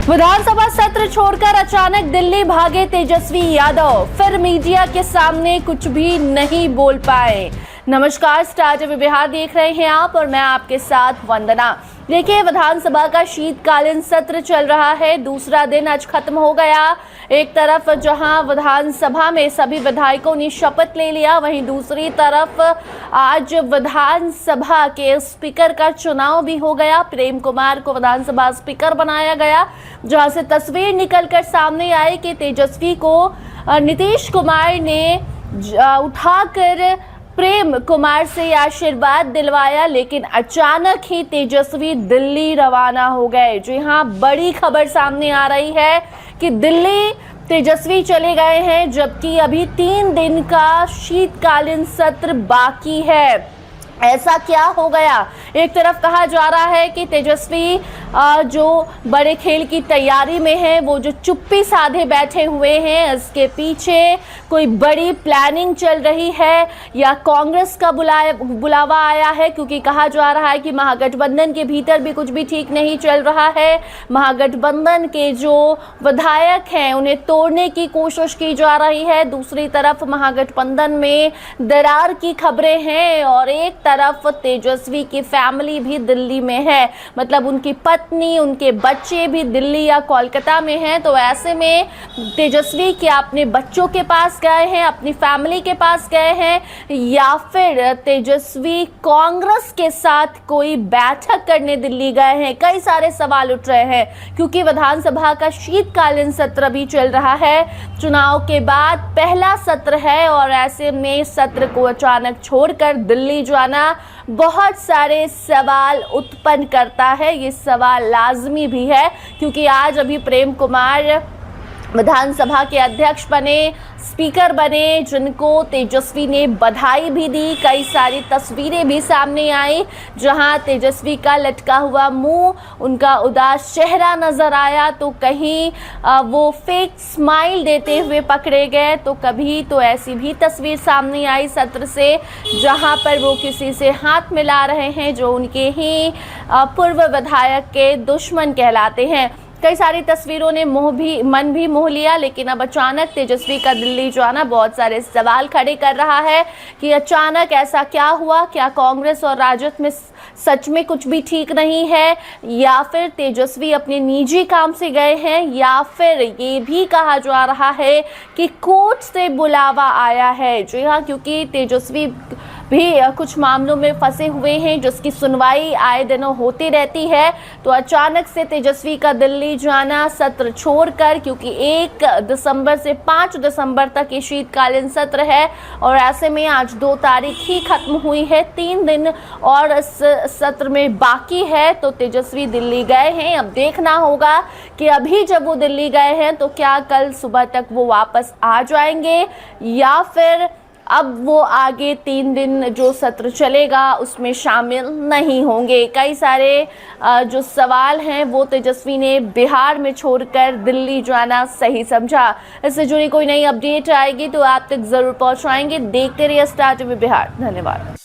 विधानसभा सत्र छोड़कर अचानक दिल्ली भागे तेजस्वी यादव, फिर मीडिया के सामने कुछ भी नहीं बोल पाए। नमस्कार, स्टार टीवी बिहार देख रहे हैं आप और मैं आपके साथ वंदना। देखिए, विधानसभा का शीतकालीन सत्र चल रहा है, दूसरा दिन आज खत्म हो गया। एक तरफ जहां विधानसभा में सभी विधायकों ने शपथ ले लिया, वहीं दूसरी तरफ आज विधानसभा के स्पीकर का चुनाव भी हो गया। प्रेम कुमार को विधानसभा स्पीकर बनाया गया, जहां से तस्वीर निकलकर सामने आई कि तेजस्वी को नीतीश कुमार ने उठाकर प्रेम कुमार से आशीर्वाद दिलवाया, लेकिन अचानक ही तेजस्वी दिल्ली रवाना हो गए। जी हाँ, बड़ी खबर सामने आ रही है कि दिल्ली तेजस्वी चले गए हैं, जबकि अभी 3 दिन का शीतकालीन सत्र बाकी है। ऐसा क्या हो गया? एक तरफ कहा जा रहा है कि तेजस्वी जो बड़े खेल की तैयारी में है, वो जो चुप्पी साधे बैठे हुए हैं, इसके पीछे कोई बड़ी प्लानिंग चल रही है या कांग्रेस का बुलावा आया है, क्योंकि कहा जा रहा है कि महागठबंधन के भीतर भी कुछ भी ठीक नहीं चल रहा है। महागठबंधन के जो विधायक हैं उन्हें तोड़ने की कोशिश की जा रही है। दूसरी तरफ महागठबंधन में दरार की खबरें हैं और एक तरफ तेजस्वी की फैमिली भी दिल्ली में है, मतलब उनकी पत्नी, उनके बच्चे भी दिल्ली या कोलकाता में हैं। तो ऐसे में तेजस्वी क्या अपने बच्चों के पास गए हैं, अपनी फैमिली के पास गए हैं, या फिर तेजस्वी कांग्रेस के साथ कोई बैठक करने दिल्ली गए हैं? कई सारे सवाल उठ रहे हैं, क्योंकि विधानसभा का शीतकालीन सत्र भी चल रहा है। चुनाव के बाद पहला सत्र है और ऐसे में सत्र को अचानक छोड़कर दिल्ली जाना बहुत सारे सवाल उत्पन्न करता है। ये सवाल लाजमी भी है, क्योंकि आज अभी प्रेम कुमार विधानसभा के अध्यक्ष बने, स्पीकर बने, जिनको तेजस्वी ने बधाई भी दी। कई सारी तस्वीरें भी सामने आई, जहां तेजस्वी का लटका हुआ मुंह, उनका उदास चेहरा नजर आया, तो कहीं वो फेक स्माइल देते हुए पकड़े गए, तो कभी तो ऐसी भी तस्वीर सामने आई सत्र से, जहां पर वो किसी से हाथ मिला रहे हैं जो उनके ही पूर्व विधायक के दुश्मन कहलाते हैं। कई सारी तस्वीरों ने मन भी मोह लिया, लेकिन अब अचानक तेजस्वी का दिल्ली जाना बहुत सारे सवाल खड़े कर रहा है कि अचानक ऐसा क्या हुआ? क्या कांग्रेस और राजद में सच में कुछ भी ठीक नहीं है, या फिर तेजस्वी अपने निजी काम से गए हैं, या फिर ये भी कहा जा रहा है कि कोर्ट से बुलावा आया है? जी हाँ, क्योंकि तेजस्वी भी कुछ मामलों में फंसे हुए हैं, जिसकी सुनवाई आए दिनों होती रहती है। तो अचानक से तेजस्वी का दिल्ली जाना सत्र छोड़कर, क्योंकि 1 दिसंबर से 5 दिसंबर तक ये शीतकालीन सत्र है और ऐसे में आज 2 तारीख ही खत्म हुई है, 3 दिन और इस सत्र में बाकी है। तो तेजस्वी दिल्ली गए हैं। अब देखना होगा कि अभी जब वो दिल्ली गए हैं तो क्या कल सुबह तक वो वापस आ जाएंगे, या फिर अब वो आगे 3 दिन जो सत्र चलेगा उसमें शामिल नहीं होंगे। कई सारे जो सवाल हैं वो तेजस्वी ने बिहार में छोड़कर दिल्ली जाना सही समझा। इससे जुड़ी कोई नई अपडेट आएगी तो आप तक जरूर पहुंचाएंगे। देखते रहिए स्टार टीवी बिहार। धन्यवाद।